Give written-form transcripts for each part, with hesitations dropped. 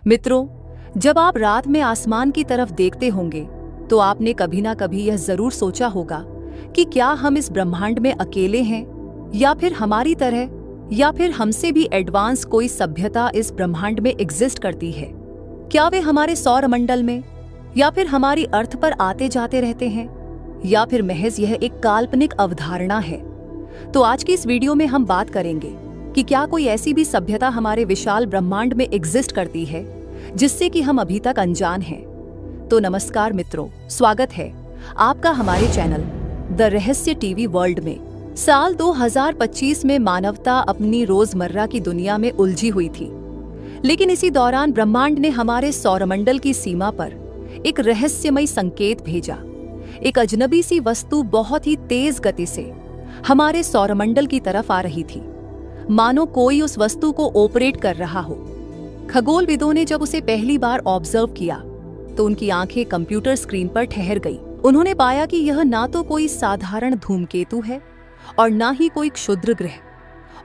मित्रों, जब आप रात में आसमान की तरफ देखते होंगे तो आपने कभी ना कभी यह जरूर सोचा होगा कि क्या हम इस ब्रह्मांड में अकेले हैं, या फिर हमारी तरह, या फिर हमसे भी एडवांस कोई सभ्यता इस ब्रह्मांड में एग्जिस्ट करती है। क्या वे हमारे सौरमंडल में, या फिर हमारी अर्थ पर आते जाते रहते हैं, या फिर महज यह एक काल्पनिक अवधारणा है। तो आज की इस वीडियो में हम बात करेंगे कि क्या कोई ऐसी भी सभ्यता हमारे विशाल ब्रह्मांड में एग्जिस्ट करती है जिससे कि हम अभी तक अनजान हैं। तो नमस्कार मित्रों, स्वागत है आपका हमारे चैनल द रहस्य टीवी वर्ल्ड में। साल 2025 में मानवता अपनी रोजमर्रा की दुनिया में उलझी हुई थी, लेकिन इसी दौरान ब्रह्मांड ने हमारे सौरमंडल की सीमा पर एक रहस्यमय संकेत भेजा। एक अजनबी सी वस्तु बहुत ही तेज गति से हमारे सौरमंडल की तरफ आ रही थी, मानो कोई उस वस्तु को ऑपरेट कर रहा हो। खगोलविदों ने जब उसे पहली बार ऑब्जर्व किया तो उनकी आंखें कंप्यूटर स्क्रीन पर ठहर गई। उन्होंने पाया कि यह ना तो कोई साधारण धूमकेतु है और ना ही कोई क्षुद्र ग्रह,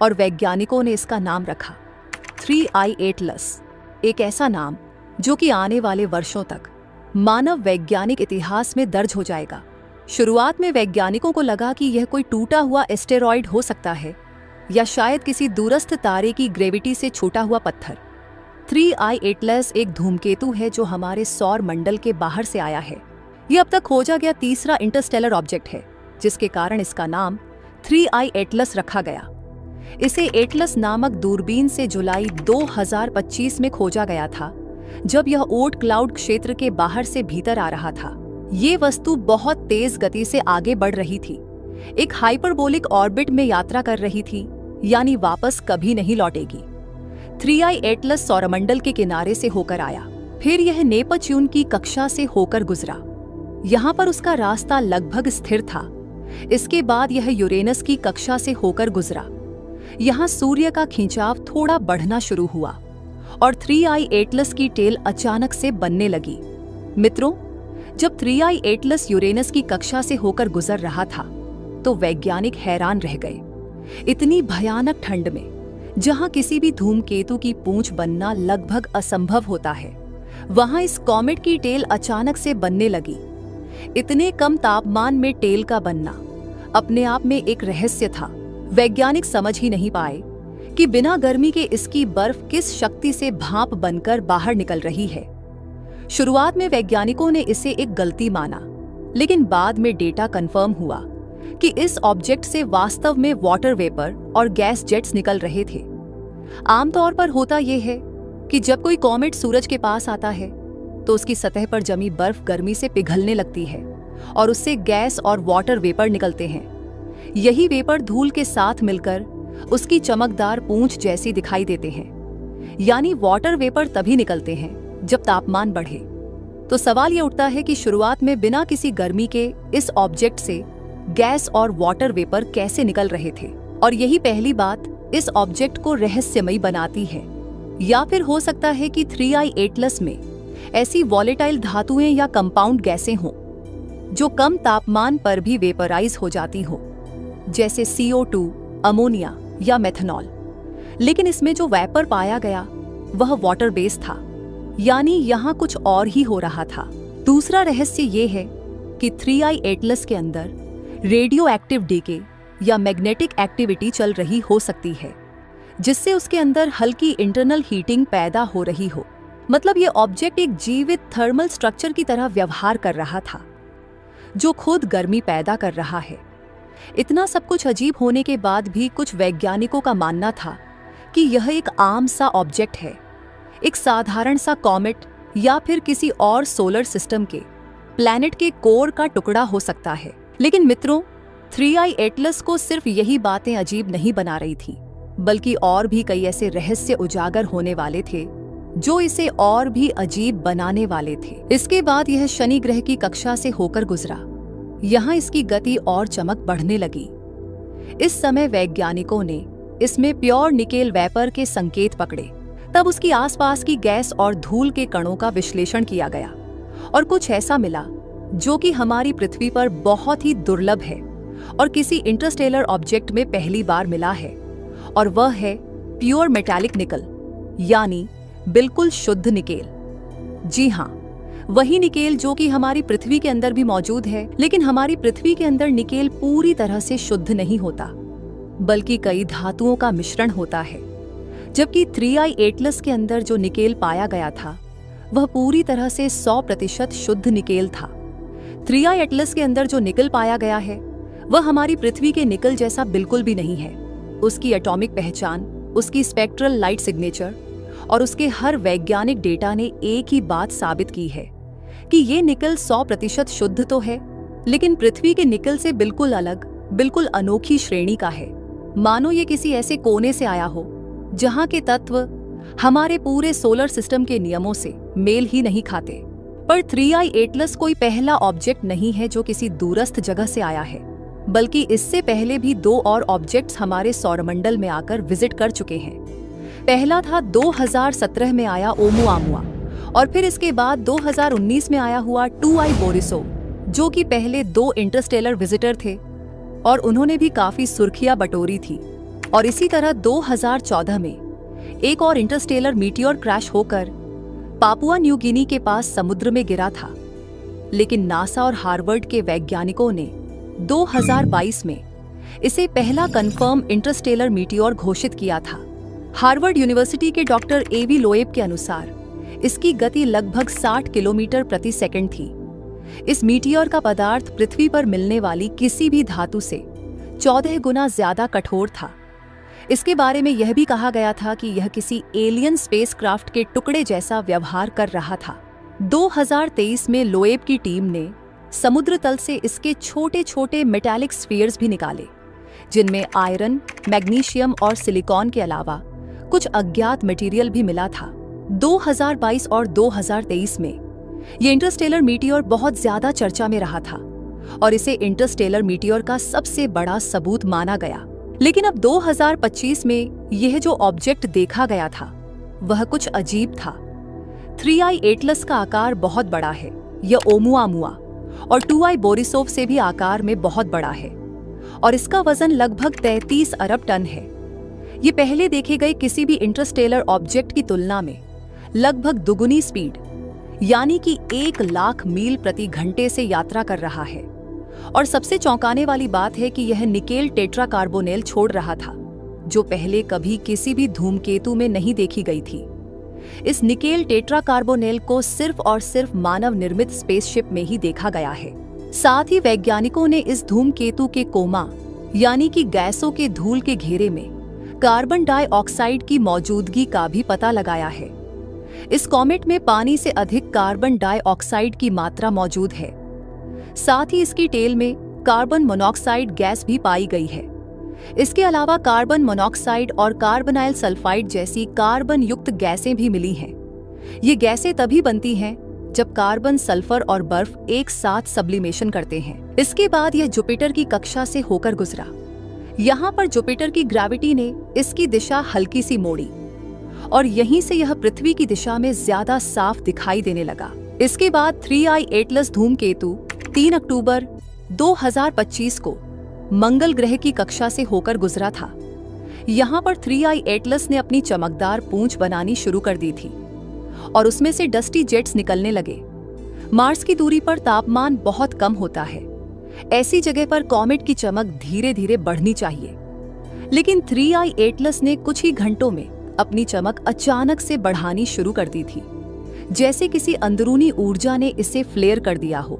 और वैज्ञानिकों ने इसका नाम रखा 3I एटलस। एक ऐसा नाम जो कि आने वाले वर्षों तक मानव वैज्ञानिक इतिहास में दर्ज हो जाएगा। शुरुआत में वैज्ञानिकों को लगा कि यह कोई टूटा हुआ एस्टेरॉयड हो सकता है, या शायद किसी दूरस्थ तारे की ग्रेविटी से छूटा हुआ पत्थर। 3I एटलस एक धूमकेतु है जो हमारे सौर मंडल के बाहर से आया है। यह अब तक खोजा गया तीसरा इंटरस्टेलर ऑब्जेक्ट है, जिसके कारण इसका नाम 3I एटलस रखा गया। इसे एटलस नामक दूरबीन से जुलाई 2025 में खोजा गया था, जब यह ओर्ट क्लाउड क्षेत्र के बाहर से भीतर आ रहा था। ये वस्तु बहुत तेज गति से आगे बढ़ रही थी, एक हाइपरबोलिक ऑर्बिट में यात्रा कर रही थी, यानी वापस कभी नहीं लौटेगी। 3I एटलस सौरमंडल के किनारे से होकर आया, फिर यह नेपच्यून की कक्षा से होकर गुजरा। यहाँ पर उसका रास्ता लगभग स्थिर था। इसके बाद यह यूरेनस की कक्षा से होकर गुजरा। यहाँ सूर्य का खिंचाव थोड़ा बढ़ना शुरू हुआ और 3I एटलस की टेल अचानक से बनने लगी। मित्रों, जब 3I एटलस यूरेनस की कक्षा से होकर गुजर रहा था तो वैज्ञानिक हैरान रह गए। इतनी भयानक ठंड में, जहां किसी भी धूमकेतु की पूंछ बनना लगभग असंभव होता है, वहां इस कॉमेट की टेल अचानक से बनने लगी। इतने कम तापमान में टेल का बनना अपने आप में एक रहस्य था। वैज्ञानिक समझ ही नहीं पाए कि बिना गर्मी के इसकी बर्फ किस शक्ति से भाप बनकर बाहर निकल रही है। शुरुआत में वैज्ञानिकों ने इसे एक गलती माना, लेकिन बाद में डेटा कंफर्म हुआ कि इस ऑब्जेक्ट से वास्तव में वाटर वेपर और गैस जेट्स निकल रहे थे। आमतौर पर होता यह है कि जब कोई कॉमेट सूरज के पास आता है तो उसकी सतह पर जमी बर्फ गर्मी से पिघलने लगती है और उससे गैस और वाटर वेपर निकलते हैं। यही वेपर धूल के साथ मिलकर उसकी चमकदार पूंछ जैसी दिखाई देते हैं। यानी वाटर वेपर तभी निकलते हैं जब तापमान बढ़े। तो सवाल यह उठता है कि शुरुआत में बिना किसी गर्मी के इस ऑब्जेक्ट से गैस और वाटर वेपर कैसे निकल रहे थे, और यही पहली बात इस ऑब्जेक्ट को रहस्यमयी बनाती है। या फिर हो सकता है कि 3I एटलस में ऐसी वॉलेटाइल धातुएं या कंपाउंड गैसें हों जो कम तापमान पर भी वेपराइज हो जाती हो, जैसे CO2, अमोनिया या मेथनॉल। लेकिन इसमें जो वेपर पाया गया वह वाटर बेस्ड था, यानी यहाँ कुछ और ही हो रहा था। दूसरा रहस्य ये है कि 3I एटलस के अंदर रेडियो एक्टिव डीके या मैग्नेटिक एक्टिविटी चल रही हो सकती है, जिससे उसके अंदर हल्की इंटरनल हीटिंग पैदा हो रही हो। मतलब ये ऑब्जेक्ट एक जीवित थर्मल स्ट्रक्चर की तरह व्यवहार कर रहा था, जो खुद गर्मी पैदा कर रहा है। इतना सब कुछ अजीब होने के बाद भी कुछ वैज्ञानिकों का मानना था कि यह एक आम सा ऑब्जेक्ट है, एक साधारण सा कॉमेट या फिर किसी और सोलर सिस्टम के प्लैनेट के कोर का टुकड़ा हो सकता है। लेकिन मित्रों, 3I एटलस को सिर्फ यही बातें अजीब नहीं बना रही थी, बल्कि और भी कई ऐसे रहस्य उजागर होने वाले थे जो इसे और भी अजीब बनाने वाले थे। इसके बाद यह शनि ग्रह की कक्षा से होकर गुजरा। यहाँ इसकी गति और चमक बढ़ने लगी। इस समय वैज्ञानिकों ने इसमें प्योर निकेल वेपर के संकेत पकड़े। तब उसकी आसपास की गैस और धूल के कणों का विश्लेषण किया गया और कुछ ऐसा मिला जो कि हमारी पृथ्वी पर बहुत ही दुर्लभ है और किसी इंटरस्टेलर ऑब्जेक्ट में पहली बार मिला है, और वह है प्योर मेटालिक निकल, यानी बिल्कुल शुद्ध निकेल। जी हाँ, वही निकेल जो कि हमारी पृथ्वी के अंदर भी मौजूद है, लेकिन हमारी पृथ्वी के अंदर निकेल पूरी तरह से शुद्ध नहीं होता, बल्कि कई धातुओं का मिश्रण होता है। जबकि 3i एटलस के अंदर जो निकेल पाया गया था वह पूरी तरह से 100% शुद्ध निकेल था। 3i एटलस के अंदर जो निकल पाया गया है वह हमारी पृथ्वी के निकल जैसा बिल्कुल भी नहीं है। उसकी एटॉमिक पहचान, उसकी स्पेक्ट्रल लाइट सिग्नेचर और उसके हर वैज्ञानिक डेटा ने एक ही बात साबित की है कि ये निकल 100% शुद्ध तो है, लेकिन पृथ्वी के निकल से बिल्कुल अलग, बिल्कुल अनोखी श्रेणी का है। मानो ये किसी ऐसे कोने से आया हो जहां के तत्व हमारे पूरे सोलर सिस्टम के नियमों से मेल ही नहीं खाते। पर 3i एटलस कोई पहला ऑब्जेक्ट नहीं है जो किसी दूरस्थ जगह से आया है, बल्कि इससे पहले भी 2 और ऑब्जेक्ट्स हमारे सौरमंडल में आकर विजिट कर चुके हैं। पहला था 2017 में आया ओमुआमुआ, और फिर इसके बाद 2019 में आया हुआ 2i बोरिसोव, जो कि पहले 2 इंटरस्टेलर विजिटर थे और उन्होंने भी काफी सुर्खियां बटोरी थी। और इसी तरह 2014 में एक और इंटरस्टेलर मीटियोर क्रैश होकर पापुआ न्यू गिनी के पास समुद्र में गिरा था, लेकिन नासा और हार्वर्ड के वैज्ञानिकों ने 2022 में इसे पहला कंफर्म इंटरस्टेलर मीटियोर घोषित किया था। हार्वर्ड यूनिवर्सिटी के डॉक्टर एवी लोएब के अनुसार इसकी गति लगभग 60 किलोमीटर प्रति सेकंड थी। इस मीटियोर का पदार्थ पृथ्वी पर मिलने वाली किसी भी धातु से 14 गुना ज्यादा कठोर था। इसके बारे में यह भी कहा गया था कि यह किसी एलियन स्पेसक्राफ्ट के टुकड़े जैसा व्यवहार कर रहा था। 2023 में लोएब की टीम ने समुद्र तल से इसके छोटे छोटे मेटालिक स्फीयर्स भी निकाले, जिनमें आयरन, मैग्नीशियम और सिलिकॉन के अलावा कुछ अज्ञात मटेरियल भी मिला था। 2022 और 2023 में ये इंटरस्टेलर मीटियोर बहुत ज्यादा चर्चा में रहा था और इसे इंटरस्टेलर मीटियोर का सबसे बड़ा सबूत माना गया। लेकिन अब 2025 में यह जो ऑब्जेक्ट देखा गया था वह कुछ अजीब था। 3i एटलस का आकार बहुत बड़ा है, यह ओमुआमुआ और 2i बोरिसोव से भी आकार में बहुत बड़ा है और इसका वजन लगभग 33 अरब टन है। ये पहले देखे गए किसी भी इंटरस्टेलर ऑब्जेक्ट की तुलना में लगभग दुगुनी स्पीड यानी कि 1 लाख मील प्रति घंटे से यात्रा कर रहा है। और सबसे चौंकाने वाली बात है कि यह निकेल टेट्राकार्बोनेल छोड़ रहा था, जो पहले कभी किसी भी धूमकेतु में नहीं देखी गई थी। इस निकेल टेट्राकार्बोनेल को सिर्फ और सिर्फ मानव निर्मित स्पेसशिप में ही देखा गया है। साथ ही वैज्ञानिकों ने इस धूमकेतु के कोमा यानी कि गैसों के धूल के घेरे में कार्बन डाइऑक्साइड की मौजूदगी का भी पता लगाया है। इस कॉमेट में पानी से अधिक कार्बन डाइऑक्साइड की मात्रा मौजूद है। साथ ही इसकी टेल में कार्बन मोनोऑक्साइड गैस भी पाई गई है। इसके अलावा कार्बन मोनोऑक्साइड और कार्बोनाइल सल्फाइड जैसी कार्बन युक्त गैसें भी मिली हैं। ये गैसें तभी बनती हैं जब कार्बन, सल्फर और बर्फ एक साथ सब्लिमेशन करते हैं। इसके बाद यह जुपिटर की कक्षा से होकर गुजरा। यहाँ पर जुपिटर की ग्रेविटी ने इसकी दिशा हल्की सी मोड़ी और यहीं से यह पृथ्वी की दिशा में ज्यादा साफ दिखाई देने लगा। इसके बाद 3i एटलस धूमकेतु 3 अक्टूबर 2025 को मंगल ग्रह की कक्षा से होकर गुजरा था। यहाँ पर 3i एटलस ने अपनी चमकदार पूंछ बनानी शुरू कर दी थी और उसमें से डस्टी जेट्स निकलने लगे। मार्स की दूरी पर तापमान बहुत कम होता है। ऐसी जगह पर कॉमेट की चमक धीरे धीरे बढ़नी चाहिए, लेकिन 3i एटलस ने कुछ ही घंटों में अपनी चमक अचानक से बढ़ानी शुरू कर दी थी, जैसे किसी अंदरूनी ऊर्जा ने इसे फ्लेयर कर दिया हो।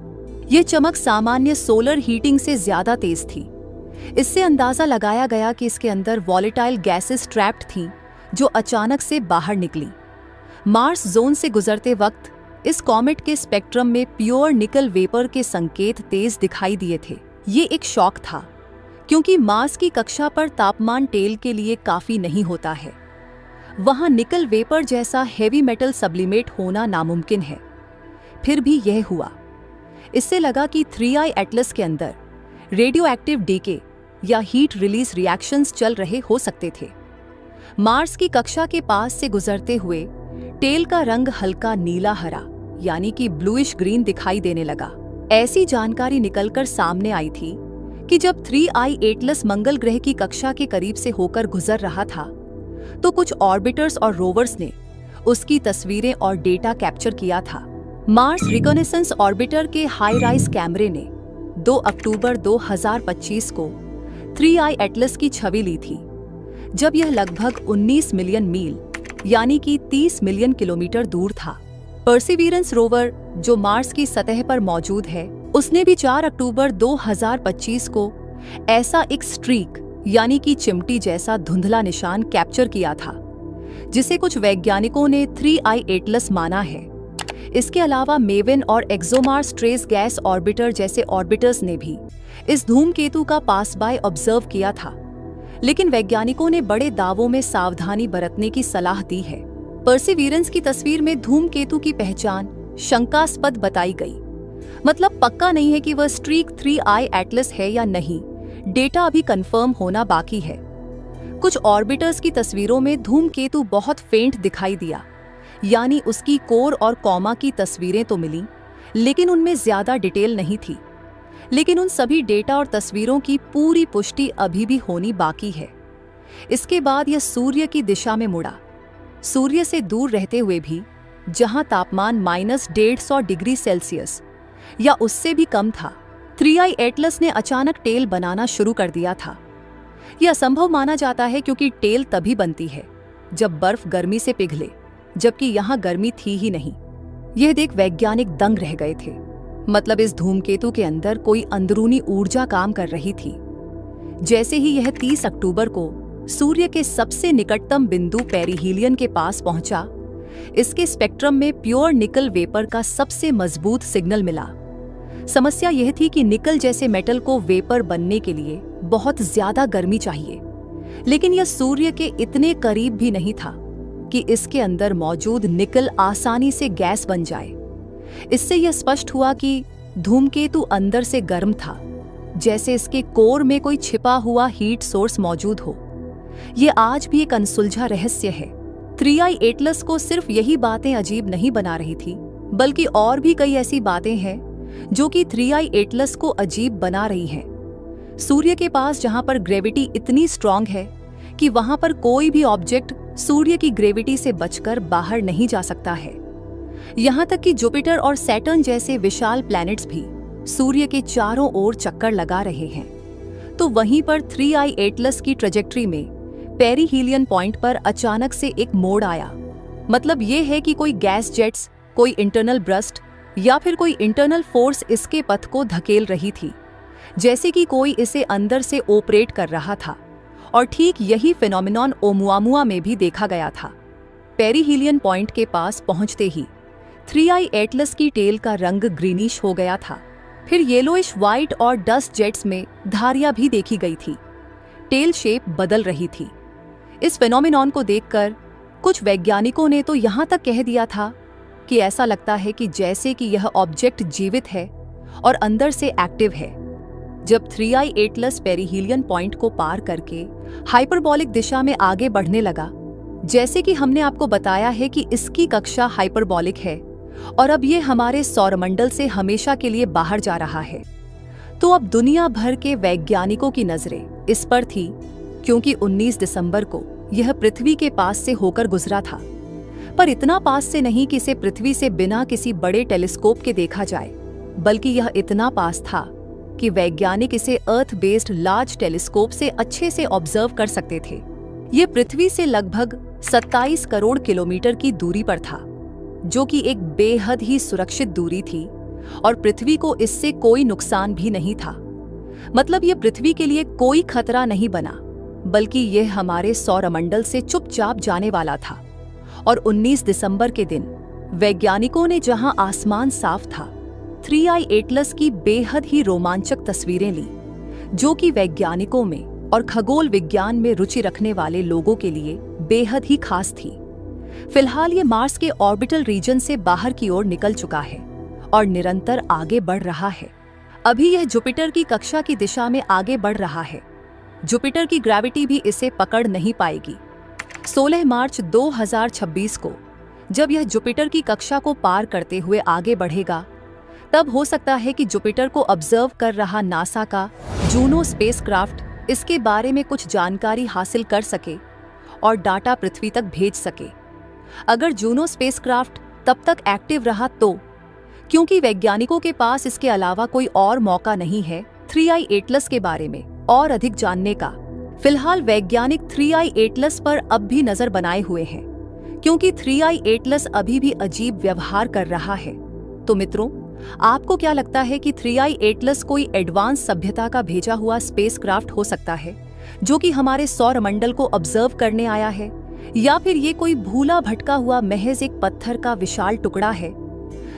यह चमक सामान्य सोलर हीटिंग से ज्यादा तेज थी। इससे अंदाजा लगाया गया कि इसके अंदर वॉलेटाइल गैसेस ट्रैप्ड थीं, जो अचानक से बाहर निकली। मार्स जोन से गुजरते वक्त इस कॉमेट के स्पेक्ट्रम में प्योर निकल वेपर के संकेत तेज दिखाई दिए थे। ये एक शॉक था, क्योंकि मार्स की कक्षा पर तापमान टेल के लिए काफी नहीं होता है। वहां निकल वेपर जैसा हेवी मेटल सब्लिमेट होना नामुमकिन है। फिर भी यह हुआ। इससे लगा कि 3i एटलस के अंदर रेडियो एक्टिव डीके या हीट रिलीज रिएक्शंस चल रहे हो सकते थे। मार्स की कक्षा के पास से गुजरते हुए टेल का रंग हल्का नीला हरा यानी कि ब्लूइश ग्रीन दिखाई देने लगा। ऐसी जानकारी निकलकर सामने आई थी कि जब 3i एटलस मंगल ग्रह की कक्षा के करीब से होकर गुजर रहा था, तो कुछ ऑर्बिटर्स और रोवर्स ने उसकी तस्वीरें और डेटा कैप्चर किया था। मार्स रिकॉनेसेंस ऑर्बिटर के हाई राइज कैमरे ने 2 अक्टूबर 2025 को 3i एटलस की छवि ली थी, जब यह लगभग 19 मिलियन मील यानी कि 30 मिलियन किलोमीटर दूर था। परसिवियरेंस रोवर जो मार्स की सतह पर मौजूद है, उसने भी 4 अक्टूबर 2025 को ऐसा एक स्ट्रीक यानी कि चिमटी जैसा धुंधला निशान कैप्चर किया था, जिसे कुछ वैज्ञानिकों ने 3i एटलस माना है। इसके अलावा मेविन और एक्सोमार्स ट्रेस गैस ऑर्बिटर जैसे ऑर्बिटर्स ने भी इस धूमकेतु का पास बाय ऑब्जर्व किया था, लेकिन वैज्ञानिकों ने बड़े दावों में सावधानी बरतने की सलाह दी है। परसिवियरेंस की तस्वीर में धूमकेतु की पहचान शंकास्पद बताई गई, मतलब पक्का नहीं है कि वह स्ट्रीक 3i एटलस है या नहीं। डेटा अभी कंफर्म होना बाकी है। कुछ ऑर्बिटर्स की तस्वीरों में धूमकेतु बहुत फेंट दिखाई दिया, यानी उसकी कोर और कॉमा की तस्वीरें तो मिली, लेकिन उनमें ज्यादा डिटेल नहीं थी। लेकिन उन सभी डेटा और तस्वीरों की पूरी पुष्टि अभी भी होनी बाकी है। इसके बाद यह सूर्य की दिशा में मुड़ा, सूर्य से दूर रहते हुए भी, जहां तापमान -150 डिग्री सेल्सियस या उससे भी कम था। 3i एटलस ने अचानक टेल बनाना शुरू कर दिया था। यह असंभव माना जाता है क्योंकि टेल तभी बनती है जब बर्फ गर्मी से पिघले, जबकि यहां गर्मी थी ही नहीं। यह देख वैज्ञानिक दंग रह गए थे। मतलब इस धूमकेतु के अंदर कोई अंदरूनी ऊर्जा काम कर रही थी। जैसे ही यह 30 अक्टूबर को सूर्य के सबसे निकटतम बिंदु पेरिहीलियन के पास पहुंचा, इसके स्पेक्ट्रम में प्योर निकल वेपर का सबसे मजबूत सिग्नल मिला। समस्या यह थी कि निकल जैसे मेटल को वेपर बनने के लिए बहुत ज्यादा गर्मी चाहिए, लेकिन यह सूर्य के इतने करीब भी नहीं था कि इसके अंदर मौजूद निकल आसानी से गैस बन जाए। इससे यह स्पष्ट हुआ कि धूमकेतु अंदर से गर्म था, जैसे इसके कोर में कोई छिपा हुआ हीट सोर्स मौजूद हो। यह आज भी एक अनसुलझा रहस्य है। 3i एटलस को सिर्फ यही बातें अजीब नहीं बना रही थी, बल्कि और भी कई ऐसी बातें हैं जो कि 3i एटलस को अजीब बना रही हैं। सूर्य के पास जहां पर ग्रेविटी इतनी स्ट्रांग है कि वहां पर कोई भी ऑब्जेक्ट सूर्य की ग्रेविटी से बचकर बाहर नहीं जा सकता है। यहां तक कि जुपिटर और सैटर्न जैसे विशाल प्लैनेट्स भी सूर्य के चारों ओर चक्कर लगा रहे हैं। तो वहीं पर 3i एटलस की ट्रेजेक्ट्री में पेरिहीलियन पॉइंट पर अचानक से एक मोड़ आया। मतलब ये है कि कोई गैस जेट्स, कोई इंटरनल ब्रस्ट या फिर कोई इंटरनल फोर्स इसके पथ को धकेल रही थी, जैसे कि कोई इसे अंदर से ऑपरेट कर रहा था। और ठीक यही फिनोमिनॉन ओमुआमुआ में भी देखा गया था। पेरिहीलियन पॉइंट के पास पहुंचते ही 3i एटलस की टेल का रंग ग्रीनिश हो गया था। फिर येलोइश व्हाइट और डस्ट जेट्स में धारियां भी देखी गई थी। टेल शेप बदल रही थी। इस फिनोमिनॉन को देखकर कुछ वैज्ञानिकों ने तो यहां तक कह दिया था कि ऐसा लगता है कि जैसे कि यह ऑब्जेक्ट जीवित है और अंदर से एक्टिव है। जब 3i एटलस पेरिहीलियन पॉइंट को पार करके हाइपरबॉलिक दिशा में आगे बढ़ने लगा, जैसे कि हमने आपको बताया है कि इसकी कक्षा हाइपरबॉलिक है और अब ये हमारे सौरमंडल से हमेशा के लिए बाहर जा रहा है, तो अब दुनिया भर के वैज्ञानिकों की नजरें इस पर थी, क्योंकि 19 दिसंबर को यह पृथ्वी के पास से होकर गुजरा था। पर इतना पास से नहीं कि इसे पृथ्वी से बिना किसी बड़े टेलीस्कोप के देखा जाए, बल्कि यह इतना पास था कि वैज्ञानिक इसे अर्थ बेस्ड लार्ज टेलीस्कोप से अच्छे से ऑब्जर्व कर सकते थे। यह पृथ्वी से लगभग 27 करोड़ किलोमीटर की दूरी पर था, जो कि एक बेहद ही सुरक्षित दूरी थी और पृथ्वी को इससे कोई नुकसान भी नहीं था। मतलब यह पृथ्वी के लिए कोई खतरा नहीं बना, बल्कि यह हमारे सौरमंडल से चुपचाप जाने वाला था। और 19 दिसंबर के दिन वैज्ञानिकों ने जहां आसमान साफ था, 3i एटलस की बेहद ही रोमांचक तस्वीरें ली, जो कि वैज्ञानिकों में और खगोल विज्ञान में रुचि रखने वाले लोगों के लिए बेहद ही खास थी। फिलहाल ये मार्स के ऑर्बिटल रीजन से बाहर की ओर निकल चुका है और निरंतर आगे बढ़ रहा है। अभी यह जुपिटर की कक्षा की दिशा में आगे बढ़ रहा है। जुपिटर की ग्रेविटी भी इसे पकड़ नहीं पाएगी। 16 मार्च 2026 को जब यह जुपिटर की कक्षा को पार करते हुए आगे बढ़ेगा, तब हो सकता है कि जुपिटर को ऑब्जर्व कर रहा नासा का जूनो स्पेसक्राफ्ट इसके बारे में कुछ जानकारी हासिल कर सके और डाटा पृथ्वी तक भेज सके। अगर जूनो स्पेसक्राफ्ट तब तक एक्टिव रहा तो, क्योंकि वैज्ञानिकों के पास इसके अलावा कोई और मौका नहीं है 3i एटलस के बारे में और अधिक जानने का। फिलहाल वैज्ञानिक 3i एटलस पर अब भी नजर बनाए हुए हैं, क्योंकि 3i एटलस अभी भी अजीब व्यवहार कर रहा है। तो मित्रों, आपको क्या लगता है कि 3i एटलस कोई एडवांस सभ्यता का भेजा हुआ स्पेसक्राफ्ट हो सकता है जो कि हमारे सौरमंडल को ऑब्जर्व करने आया है, या फिर ये कोई भूला भटका हुआ महज एक पत्थर का विशाल टुकड़ा है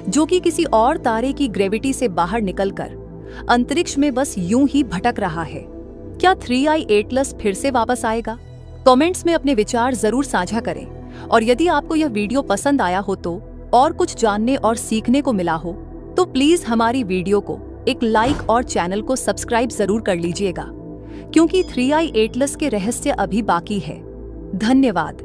जो कि किसी और तारे की ग्रेविटी से बाहर निकलकर अंतरिक्ष में बस यूं ही भटक रहा है? क्या 3i एटलस फिर से वापस आएगा? कमेंट्स में अपने विचार जरूर साझा करें, और यदि आपको यह वीडियो पसंद आया हो तो और कुछ जानने और सीखने को मिला हो तो प्लीज हमारी वीडियो को एक लाइक और चैनल को सब्सक्राइब जरूर कर लीजिएगा, क्योंकि 3i एटलस के रहस्य अभी बाकी है। धन्यवाद।